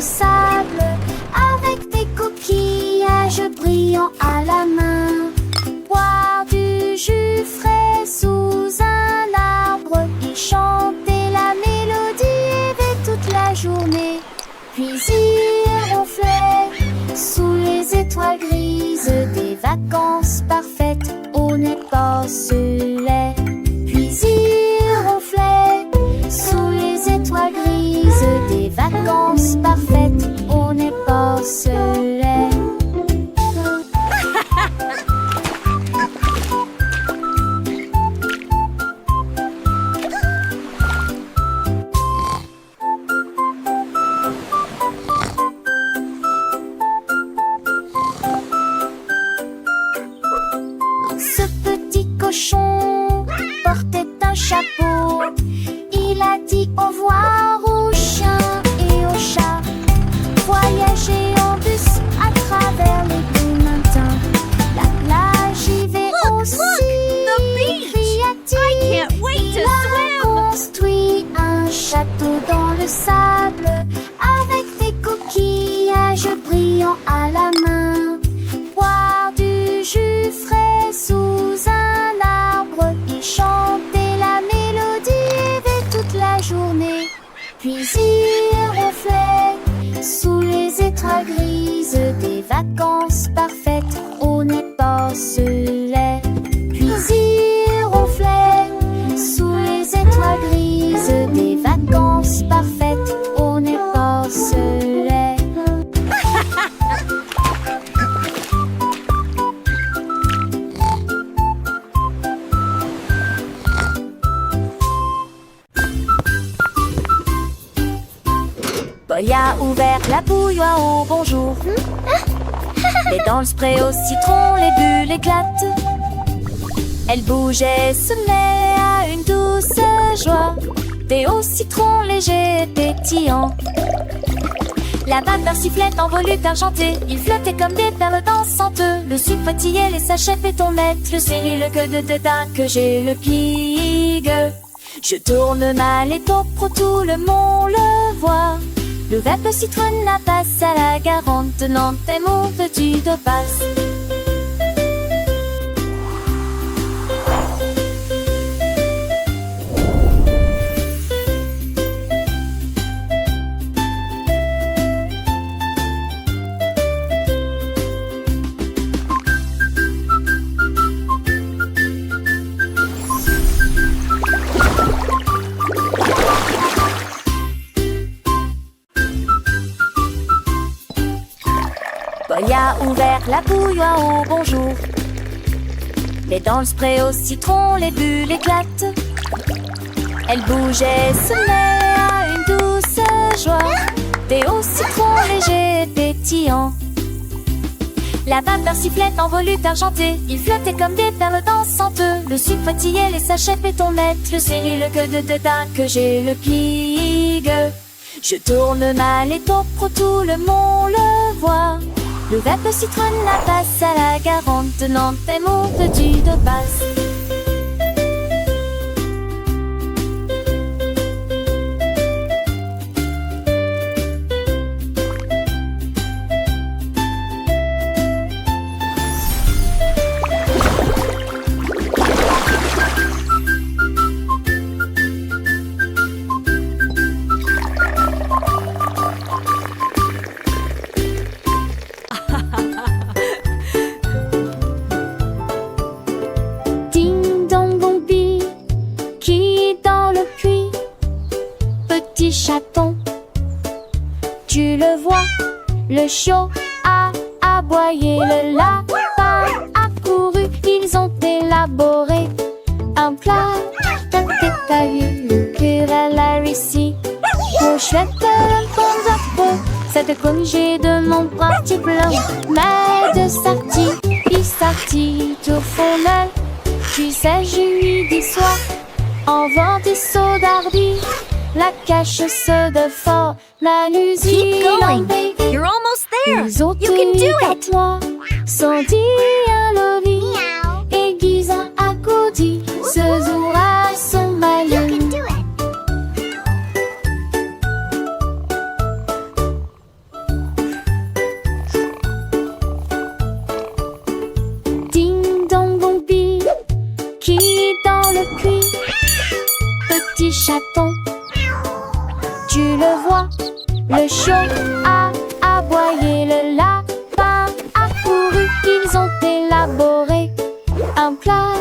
sable, avec des coquillages brillants à la main. Boire du jus frais sous un arbre et chanter la mélodie avec toute la journée. Puis il ronflait sous les étoiles grises, des vacances parfaites, on écorcelait. Puis il ronflait sous les étoiles grises, des vacances parfaites, on écorcelait. Ce petit cochon portait un chapeau. Il a dit au revoir aux chiens et aux chats. Voyager en bus à travers les beaux matins. La plage y va aussi, cria-t-il. Il a construit un château dans le sable, avec des coquillages brillants à la main. Boire du jus frais sous un arbre et chanter la mélodie avec toute la journée. Puis il ronflait sous les étoiles grises, des vacances parfaites, on écorcelait. Puis il ronflait sous les étoiles grises, des vacances parfaites, on écorcelait. Paul a ouvert la bouilloire au bonjour. Et dans le spray au citron, les bulles éclatent. Elle bougeait, se met à une douce joie. Thé au citron léger et pétillant. La vapeur sifflait en volute argentée. Il flottait comme des perles dansantes. Le sucre fatiguait les sachets pétonnettes. Le céri, le queue de dédain que j'ai le pigue. Je tourne mal et pro, tout le monde le voit. Le verbe citronne passe à la garante, tenant tes mots petit de passe. Paul a ouvert la bouilloire au bonjour. Et dans le spray au citron, les bulles éclatent. Elle bougeait, se met à une douce joie. Thé au citron léger et pétillant. La vapeur sifflait en volute argentée. Il flottait comme des perles dansantes. Le sucre fatiguait les sachets pétonnettes. Le céri, le queue de dédain que j'ai le pigue. Je tourne mal et pro, tout le monde le voit. Le verbe citronne passe à la garante, tenant tes mots petits de passe. Chaton, tu le vois, le chiot a aboyé, le lapin a couru, ils ont élaboré un plat détaillé. Le curé a réussi pour chouette le bon zappo. Cette congé de mon petit blanc, mais de sortie, il sortit au fond d'elle. Tu sais, je lui dis soir, en vent des sauts d'ardi. La cache de fort, la Keep going. You're almost there. You can do it. Sans dire loli, aiguise à côté, ce jour à son maillot. You can do it. chaud a aboyé, le lapin a couru. Ils ont élaboré un plat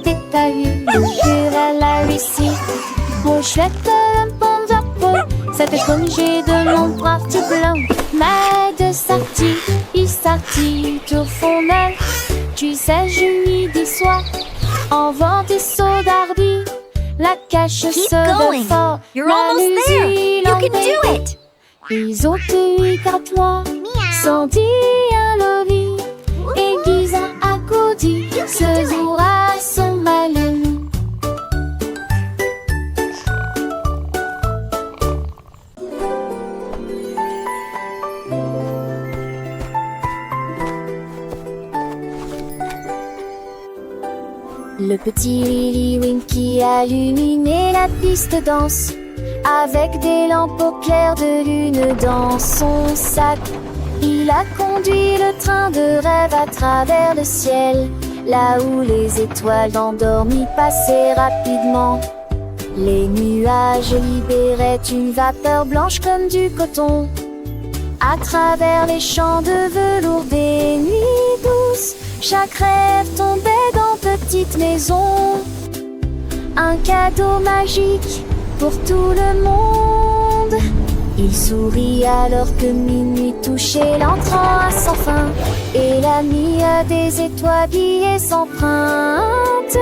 détaillé. Elle a réussi. Au chouette de bon drapeau, cette congé de mon parti blanc. Mais de sortie, il sortit au fond d'elle. Tu sais, je lui dis soir, en vent des sauts d'ardi. La cache Keep se going. fort. You're almost there. You can do it. Ils ont eu qu'à toi, sans dire le lit. Aiguise à côté, ce jour à son malin. Le petit Lily Winky a illuminé la piste de danse avec des lampes au clair de lune dans son sac. Il a conduit le train de rêve à travers le ciel, là où les étoiles endormies passaient rapidement. Les nuages libéraient une vapeur blanche comme du coton. À travers les champs de velours des nuits douces, chaque rêve tombait dans petite maison. Un cadeau magique pour tout le monde. Il sourit alors que minuit touchait l'entrant à sans fin, et la nuit a des étoiles brillées s'empruntent.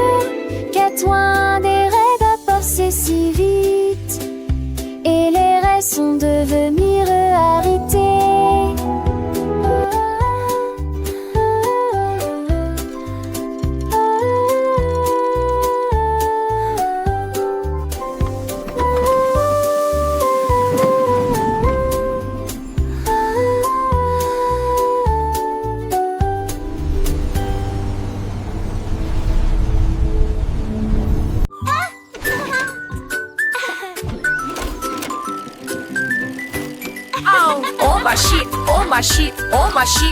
Qu'est loin des rêves à passer si vite, et les rêves sont devenus réalité.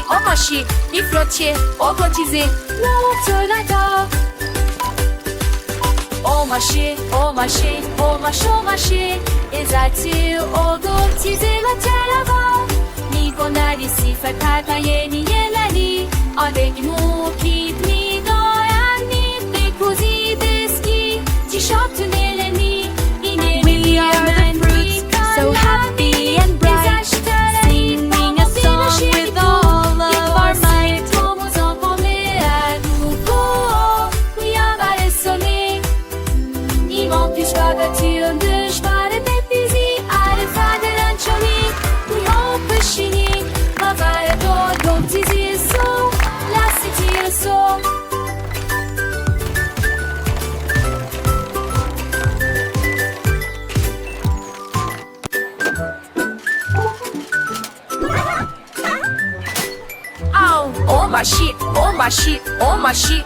Oh ma chi, i flottier, au cotisé, oh ma chi, oh ma chi, oh ma chi, esati, au cotisé, la télé ni bonari si fa kata yeni yelani, avec nous qui ni doyani, des cousins des skis, t-shirt neleni, We are the fruits, so happy and bright, singing a song with all of our might.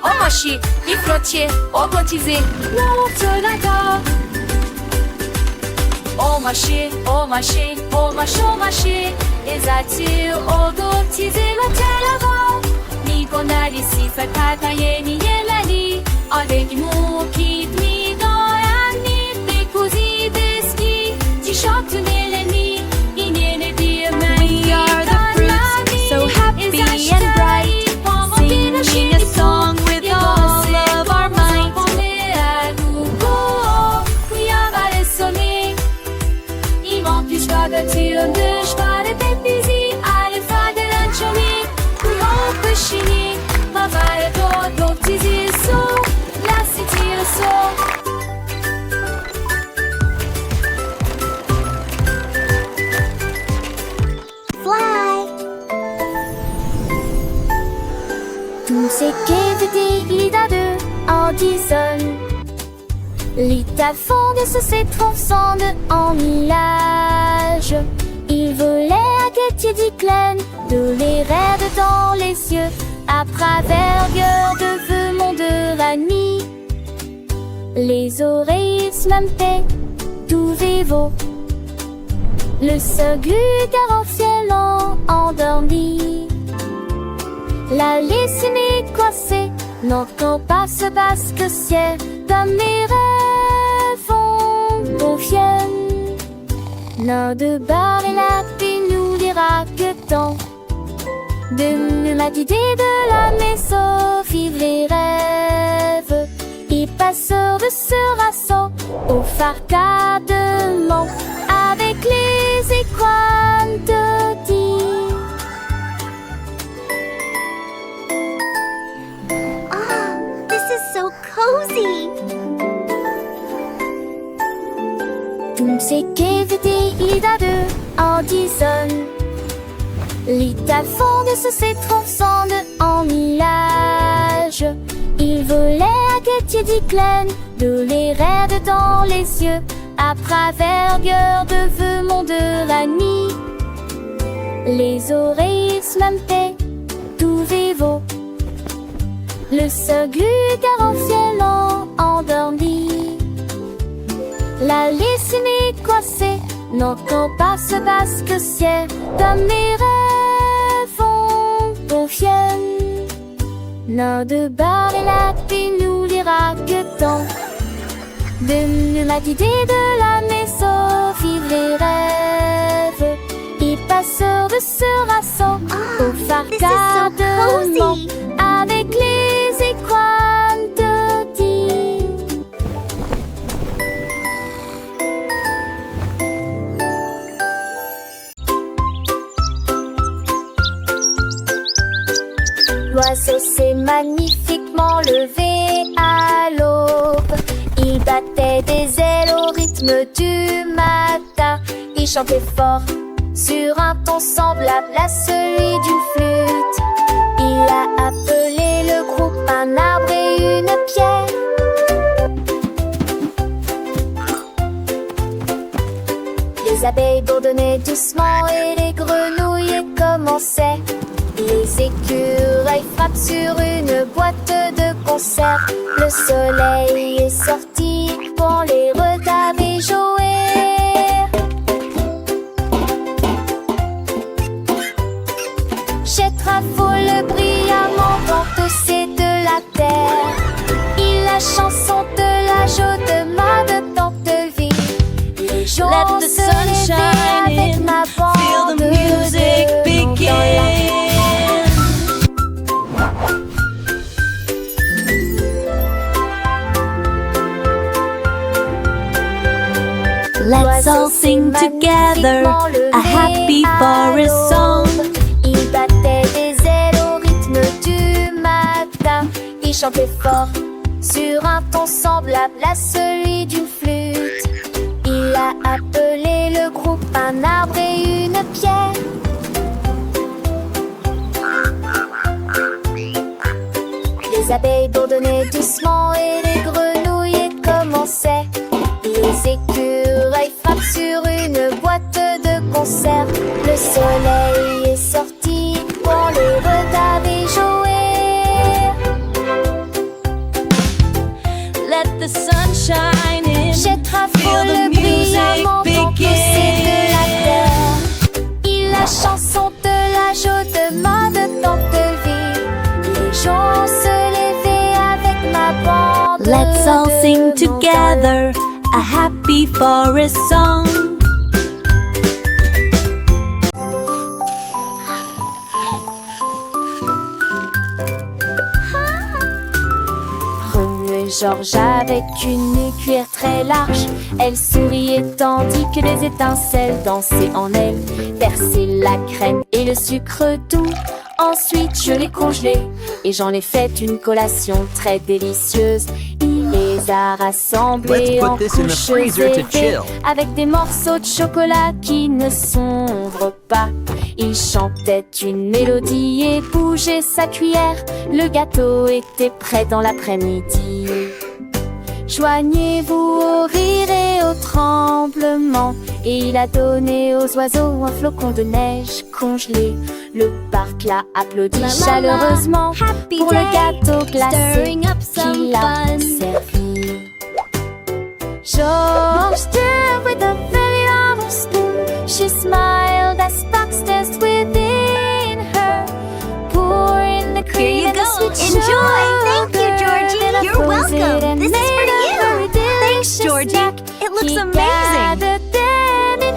Oh ma chi, i flottier, au cotisé, oh ma chi, oh ma chi, oh ma chi, esati, au cotisé, la télé ni bonari si fa kata yeni yelani, avec nous qui ni doyani, des cousins des skis, t-shirt neleni, inene diamani. We are the fruits, so happy and bright, singing a song with all of our might. Tous ces quais de Andison, l'État fonde se s'étrançant en millage. Il volait à Katie Diclen, de les rêves dans les yeux, à travers de feu monde de la nuit. Les oreilles se lampaient, tout vivo. Le seul car en ciel endormi. La laissée coincée, n'entend pas ce basque ciel, comme mes rêves vont confier. Nain de bar et la puis nous dira que tant de ma idée de la maison vivre les rêves. Et passeur de ce rassaut au farcadement avec les écrans de dire. Oh, this is so cozy. Tout ce qu'éviter il a deux en dison. L'État fonde se transcende en millage. Il volait à Ketty Diclen de les raides dans les yeux. À travers gueur de vœux mon de la nuit. Les oreilles smampées, tout vivo. Le seul car en ciel endormi. La laissée coincée, n'entend pas ce basque ciel. Comme mes rêves ont confiennent. Nain de bar et la puis nous lira que tant de ma idée de la maison vivre les rêves. Et passeur de ce rassaut au farcadement avec les écrans de dire. L'oiseau s'est magnifiquement levé à l'aube. Il battait des ailes au rythme du matin. Il chantait fort sur un ton semblable à celui d'une flûte. Il a appelé le groupe un arbre et une pierre. Les abeilles bourdonnaient doucement et les grenouilles commençaient. Les écureuils frappent sur une boîte de conserve. Le soleil est sorti pour les regarder jouer. Chetrafole brillamment dans c'est de la terre. Il la chanson de la joie de ma de tante vie. Les jours Let the se sun lever shine avec in, ma bande feel the music de begin. Let's all sing together a happy forest song. Il battait des ailes au rythme du matin. Il chantait fort sur un ton semblable à celui d'une flûte. Il a appelé le groupe un arbre et une pierre. Les abeilles bourdonnaient doucement et les grenouilles commençaient. Les écureuils frappent sur une boîte de conserve. Le soleil est sorti pour les regarder jouer. Let the sun shine in, Chetrafole feel the brillamment music dans de la begin. terre. Il la chanson de la joie de ma de tante vie. Les gens se levaient avec ma bande. Let's all de sing mon together a happy forest song. Remuait Georges avec une cuillère très large. Elle souriait tandis que les étincelles dansaient en elle. Versait la crème et le sucre doux. Ensuite je l'ai congelé et j'en ai fait une collation très délicieuse. Il les a rassemblés Let's en put this in the couches freezer to élevées, chill. avec des morceaux de chocolat qui ne sombrent pas. Il chantait une mélodie et bougeait sa cuillère. Le gâteau était prêt dans l'après-midi. Joignez-vous au rire et au tremblement. Et il a donné aux oiseaux un flocon de neige congelé. Le parc l'a applaudi chaleureusement happy pour day, le gâteau glacé stirring up some qu'il a fun. servi. George stirred with a very long spoon. She smiled as sparks danced within her. Pouring the cream you and the go. sweet Enjoy. sugar. Thank you, Georgie. Then I You're froze it welcome. and This is made for a you. very Thanks, delicious Georgie. snack. It looks He amazing. gathered them in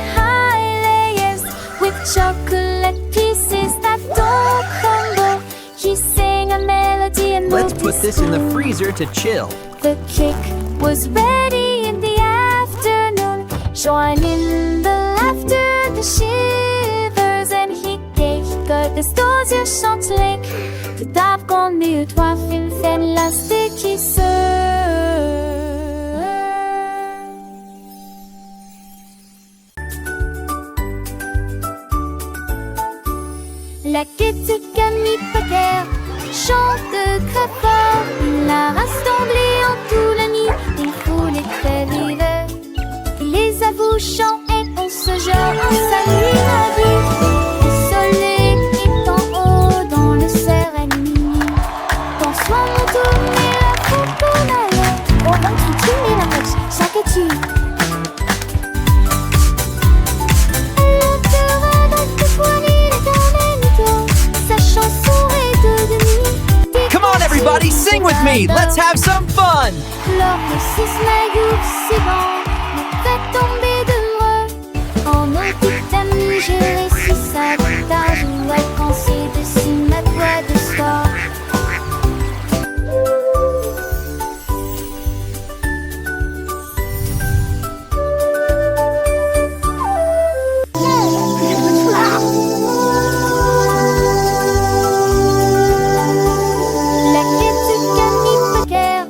put this in the freezer to chill. The cake was ready in the afternoon. Join in the laughter, the shivers, and he gave the stores your chanteling. The dark on the toit film fan lastig qui se. La quête Camille Pater chante très fort. La race d'anglais en tout la nuit, il faut les très l'hiver. Il les avoue chant et on se jure en salut la vie. Le soleil est en haut dans le cérémonie. Bonsoir mon tourné la coconale. Au ventre tu mets la moche, chaque tu. Come on, everybody, sing with me. Let's have some fun. Lorsque six magoufs c'est bon, me fait tomber de moi. En nos petites amies, j'ai réussi ça. Tard, je dois penser dessus ma voix de sport. La quête Camille Pater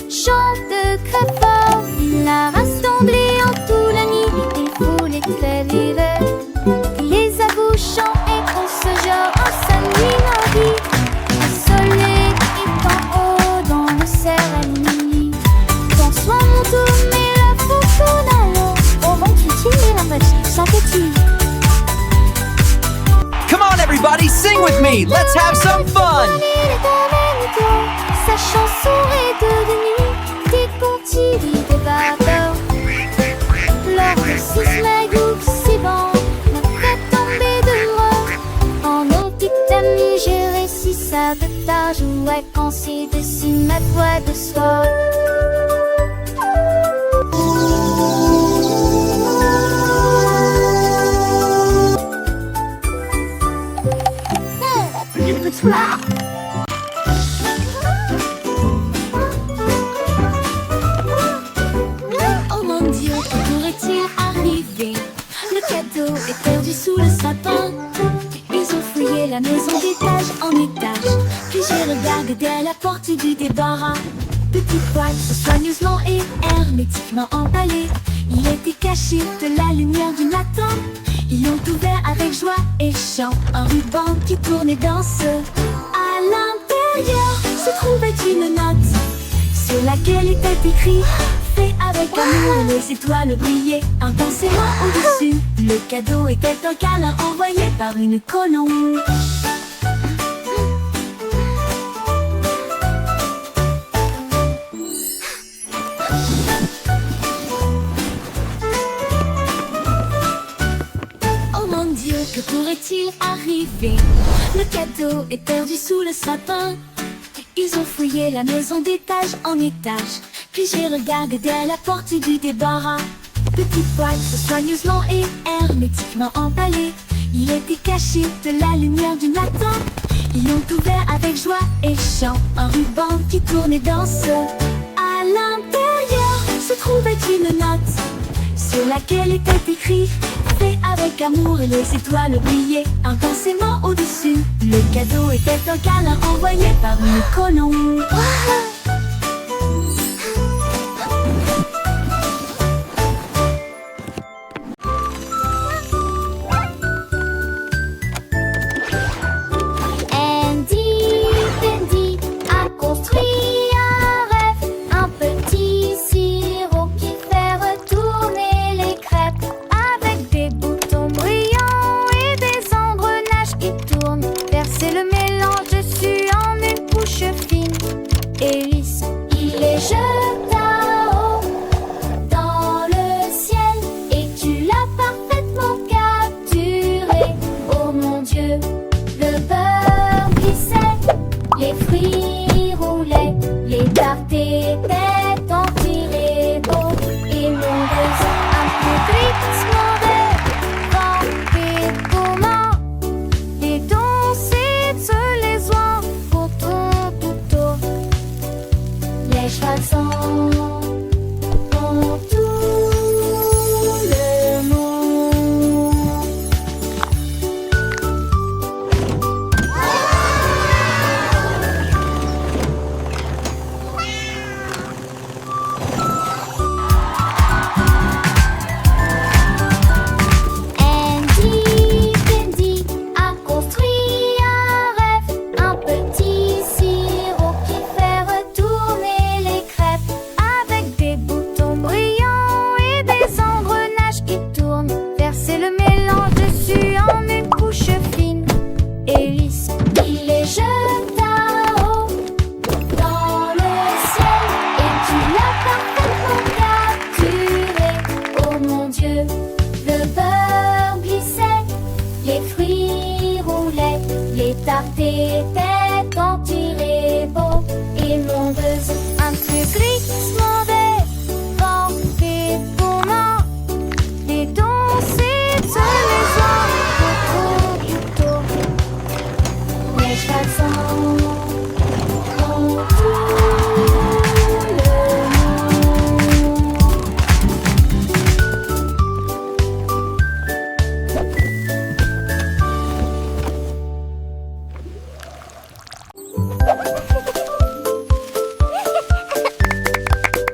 chante très fort. La race d'anglais en tout la nuit, il faut les très l'hiver. Il les avoue chant et on se jure en sa nuit la vie. Le soleil est en haut dans le cérémonie. Bonsoir mon tour, mais la coconale. Au ventre tu mets la moche, chaque tu. Come on, everybody, sing with me. Let's have some fun. Sa chanson est devenue des contis, des vapeurs. Lors de six magoufs, c'est bon, me fait tomber de moi. En nos petites amies, j'ai réussi ça de tard. Je vois quand c'est dessus ma voix de soir. Oh mon Dieu, que pourrait-il arriver? Le cadeau est perdu sous le sapin. Ils ont fouillé la maison d'étage en étage. Puis j'ai regardé à la porte du débarras. Petite boîte soigneusement et hermétiquement emballée. Il était caché de la lumière du matin. Ils l'ont ouvert avec joie et chant. Un ruban qui tournait dans ce. À l'intérieur se trouvait une note sur laquelle était écrit: fait avec amour, les étoiles brillaient intensément au-dessus. Le cadeau était un câlin envoyé par une colombe. Oh mon Dieu, que pourrait-il arriver? Le cadeau est perdu sous le sapin. Ils ont fouillé la maison d'étage en étage. Puis j'ai regardé à la porte du débarras. Petite boîte soigneusement et hermétiquement emballée. Il était caché de la lumière du matin. Ils l'ont ouvert avec joie et chant. Un ruban qui tournait dans ce. À l'intérieur se trouvait une note sur laquelle était écrit: fait avec amour et les étoiles brillaient intensément au-dessus. Le cadeau était un câlin envoyé par une colombe. Andy a construit un rêve, un petit sirop qui fait retourner les crêpes, avec des boutons brillants et des engrenages qui tournent. Verser le mélange dessus en une couche fine et Tarté tête quand il est beau. Et mondeuse un peu glissement des vents et communs. Des danser de maison autour du tour. Les chansons ont tout le monde.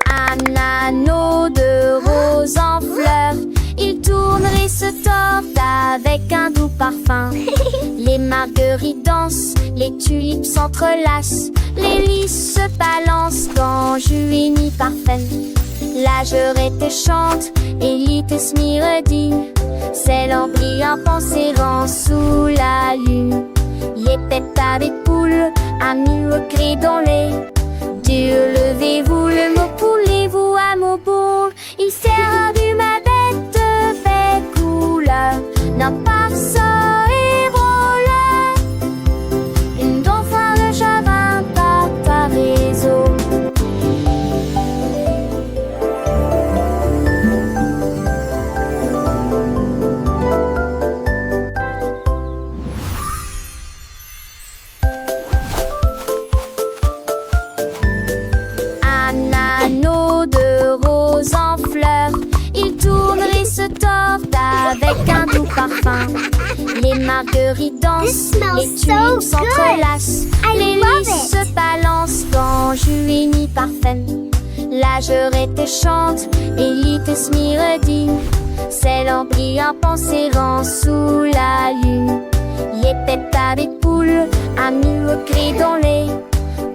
Un anneau de rose en fleurs, il tourne et se tord avec un doux parfum. Les marguerites dansent, les tulipes s'entrelacent, les lys se balancent dans jus ni parfum. La jurette chante et l'ites myredi, c'est l'embry en pensée rend sous la lune. Les pétards des poules, amis au cri dans les Dieu, levez-vous, le mot poulez-vous à mon bourg. Il sert du ma bête de belle couleur, non pas ça et voleur. Une dauphin de chagrin par ta réseau. Un anneau de rose en fleurs, il tourne et se tord avec un doux parfum. Les marguerites dansent, les tulipes s'entrelacent, les lys se balancent dans jus ni parfum. La jurette chante et l'ites myredi, c'est l'embry en pensée rend sous la lune. Les pétards des poules, amis au cri dans les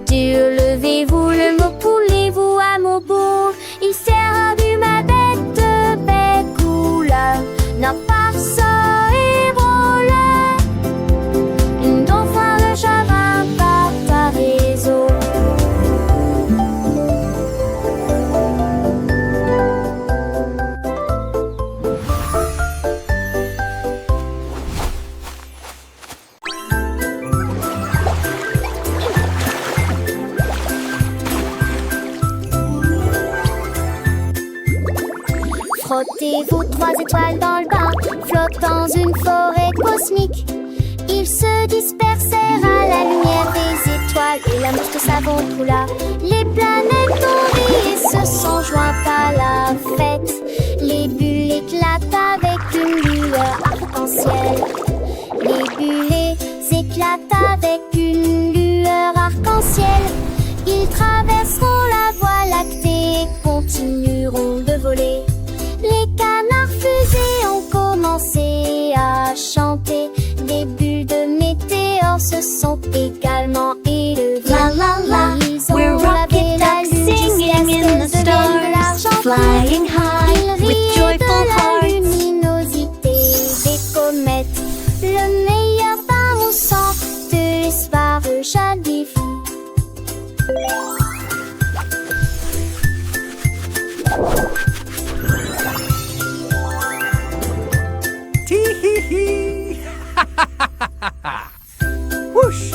Dieu, levez-vous, le mot poulez-vous à mon bourg. Il sert du ma bête de belle couleur, non pas ça et voleur. Une dauphin de chagrin par ta réseau. Frottez-vous 3 étoiles dans le bain, flottent dans une forêt cosmique. Ils se dispersèrent à la lumière des étoiles et la mousse de savon coula. Les planètes ont ri et se sont jointes à la fête. Les bulles éclatent avec une lueur arc-en-ciel. Les bulles éclatent avec une lueur arc-en-ciel. Ils traverseront la voie lactée et continueront de voler. Les canards fusées ont commencé à chanter. Des bulles de météores se sont également élevées. La la la, Ils ont we're lavé rocket la ducks lune singing jusqu'à in the ce que devienne de l'argent stars, pur. flying high Ils with riaient joyful de la hearts. luminosité des comètes. Le meilleur bain au sang de l'espoir jadis fou. Tee-hee-hee. Whoosh.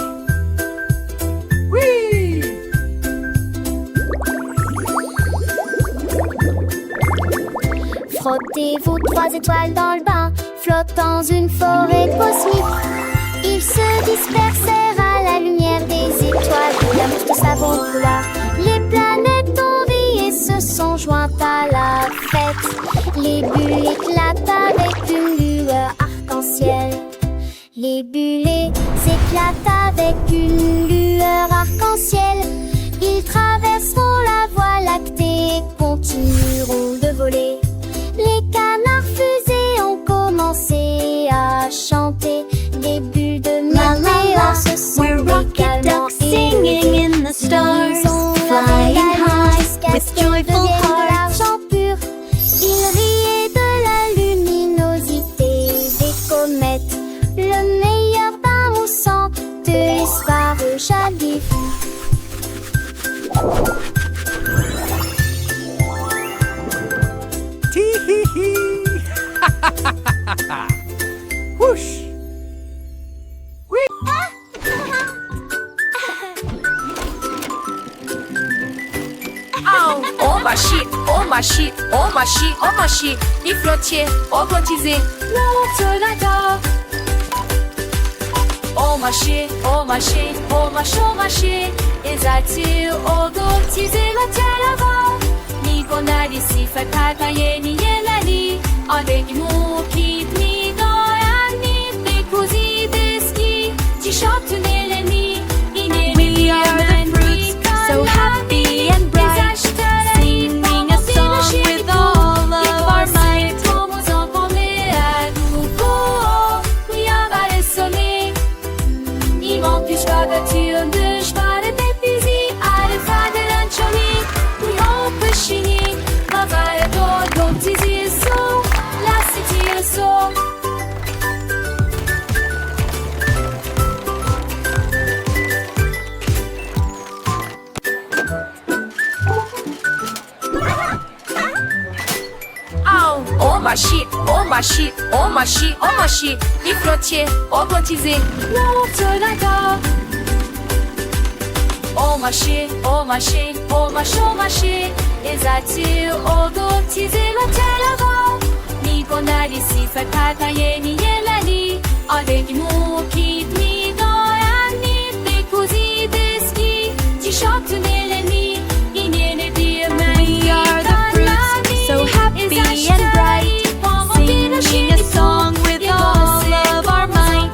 Whee. Frottez-vous 3 étoiles dans le bain, flottent dans une forêt cosmique. Ils se dispersèrent à la lumière des étoiles et la mousse de savon coula. Les planètes ont ri et se sont jointes à la fête. Les bulles éclatent avec une lueur arc-en-ciel. Les bulles éclatent avec une lueur arc-en-ciel. Ils traverseront la voie lactée et continueront de voler. Les canards fusées ont commencé à chanter. Des bulles de La la la, météores se sont we're rocket également ducks singing in the stars, Ils ont flying lavé la lune high jusqu'à with ce qu'elle joyful devienne de hearts. l'argent pur. Ils riaient de la luminosité des comètes. Le meilleur bain au sang de l'espoir jadis fou. Tee-hee-hee. Whoosh. Whee. machi, mi flottier, robotisé, l'autolador. Machi, ezatil, odotize, l'autolador. Ni gonali, si fait pataye, ni yelali, avec nous, kit, ni doyani, des cousins, des skis, t-shirt, neleni, We are the fruits, so happy and bright, singing a song with all of our might. machi, mi flottier, robotisé, l'autolador. Machi, ezatil, odotize, l'autolador. Ni gonali, si fait pataye, ni yelali, avec nous, kit, ni doyani, des cousins, des skis, t-shirt, neleni, inyene, diamant. We are the fruits, so happy and bright, singing a song with all of our might.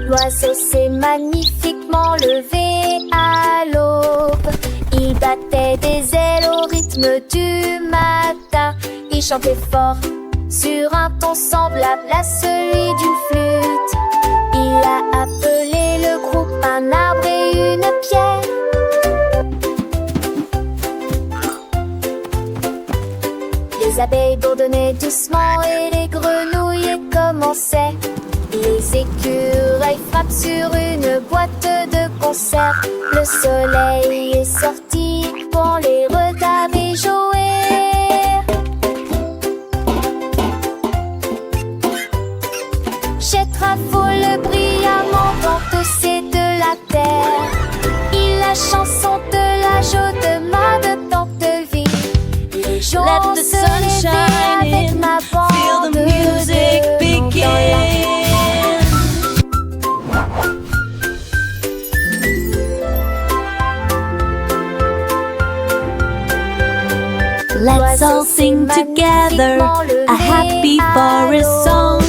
L'oiseau s'est magnifiquement levé à l'aube. Il battait des ailes au rythme du matin. Il chantait fort sur un ton semblable à celui d'une flûte. Il a appelé le groupe un arbre et une pierre. Les abeilles bourdonnaient doucement et les grenouilles commençaient. Les écureuils frappent sur une boîte de conserve. Le soleil est sorti pour les regarder jouer. Jette rafole brillamment dans tous ces de la terre. Il la chanson de la joie de tant de vie. Les jours se levaient avec ma bande. Feel the music begin. Let's all sing together a happy forest song.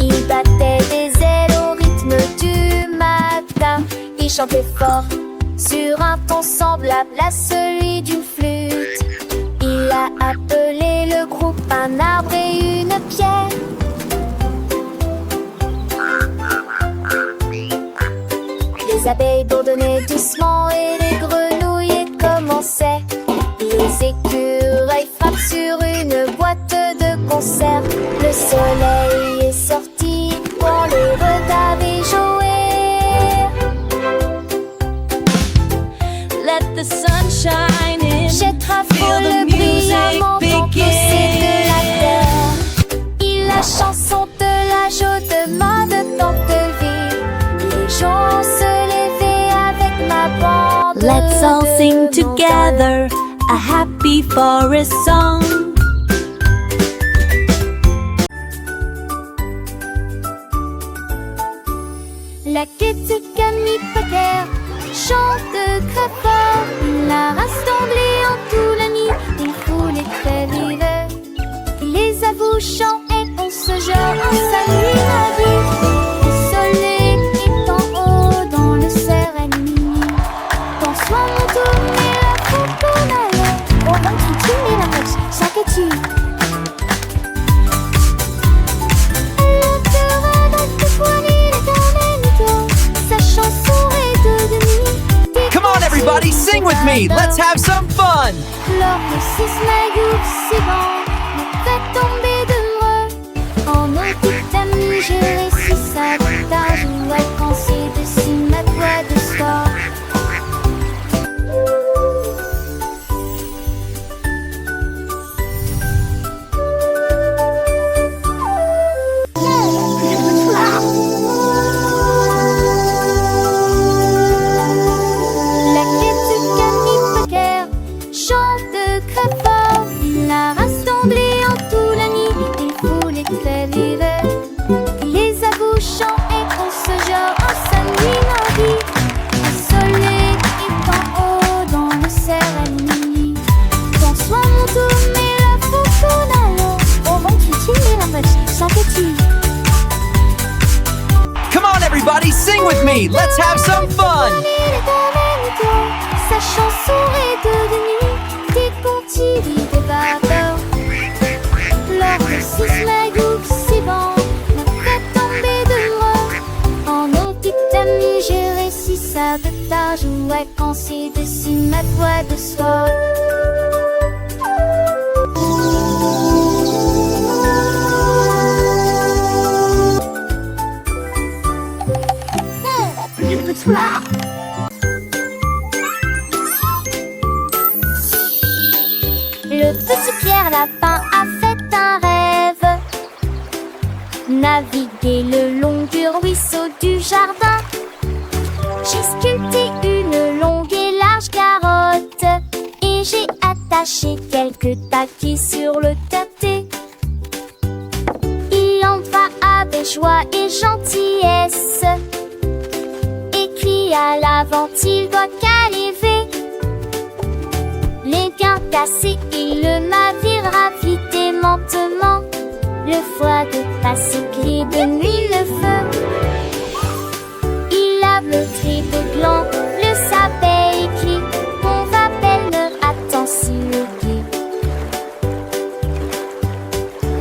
Il battait des ailes au rythme du matin. Il chantait fort sur un ton semblable à celui d'une flûte. Il a appelé le groupe un arbre et une pierre. Les abeilles bourdonnaient doucement et les grenouilles commençaient. Les écureuils frappent sur une boîte de conserve. Le soleil est sorti pour les regarder jouer. Let the sun shine in. Jette Feel rafole the music brillamment dans pousser de la terre. Il la chanson de la joie de tant de vie. Les gens se levaient avec ma bande. Let's all sing de mon together a happy forest song. La quête camipacère chante très fort. La rassemblée en tout la nuit, des foules très vives. Les avouchants et on se jette en salut à vie. Le soleil est en haut dans le serein. Bonsoir mon tour et la coconale. On va continuer la marche, chaque tu. Come on, everybody, sing with me. Let's have some fun. Lors de ces snagours, c'est bon, me fait tomber de moi. j'ai réussi sabotage. Ouais, quand c'est dessus ma voix de soir. La quête de Camille Packer chante très fort. Il a rassemblé en tout la nuit des foules et très l'hiver. Les abouchants et qu'on se genre en sa nuit mardi. Le soleil est en haut dans le cerf à minuit. François mon tour mais la faucon alors. Au vent qui tire la magie, ça fait-il. Come on, everybody, sing with me. Let's have some fun. Sa chanson est devenue des contis des vapeurs. Lors de 6 magoups, c'est bon, me fait tomber de moi. En nos petites amies, j'ai réussi sabotage. Ouais, quand c'est dessus ma voix de soir. Le petit Pierre Lapin a fait un rêve. Naviguer le long du ruisseau du jardin. J'ai sculpté une longue et large carotte. Et j'ai attaché quelques taquis sur le tâté. Il en va avec joie et gentillesse. Écrit à l'avant, il doit caliver. Les gains cassés, il le naviguera vite et lentement. Le foie de passer gris de nuit le feu. Il lave le tri de gland, le sapin écrit. On va belle attend si le guet.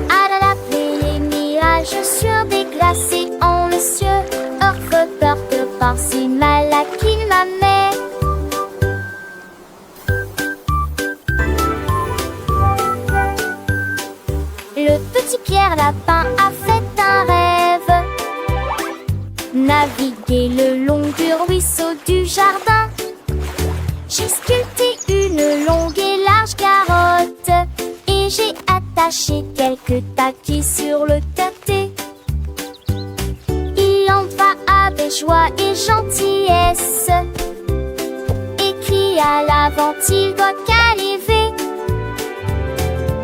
À la les mirages sur des glacés en le cieux. Orfe peur que par si mal à qui ma mère. Le petit Pierre Lapin a fait un rêve. Naviguer le long du ruisseau du jardin. J'ai sculpté une longue et large carotte. Et j'ai attaché quelques taquis sur le tâté. Il en va avec joie et gentillesse. Écrit à l'avant, il doit caliver.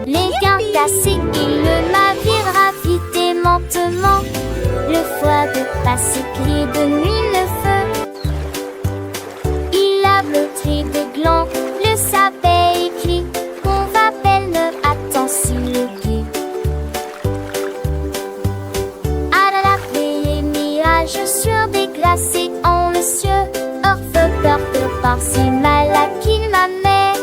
Les gains cassés, il le naviguera vite et lentement. Le foie de passer gris de nuit le feu. Il lave le tri de gland, le sapin écrit. On va belle ne attend si le guet. À la les mirages sur des glacés en le cieux. Orfe peur de par si mal à qui ma mère.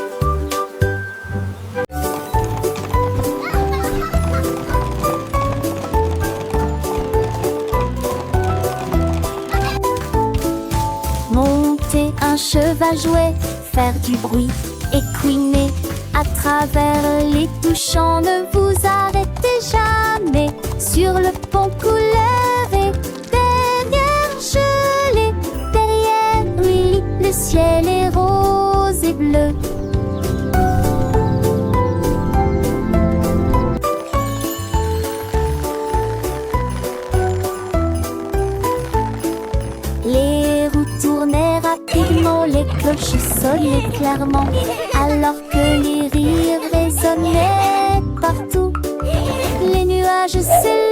Monter un cheval jouet, faire du bruit et couiner à travers les touchants. Ne vous arrêtez jamais sur le pont couleur et derrière gelé. Derrière lui, le ciel est rose et bleu. Les roues tournaient rapidement, les cloches sonnaient clairement, alors que les rires résonnaient partout. Les nuages s'élevaient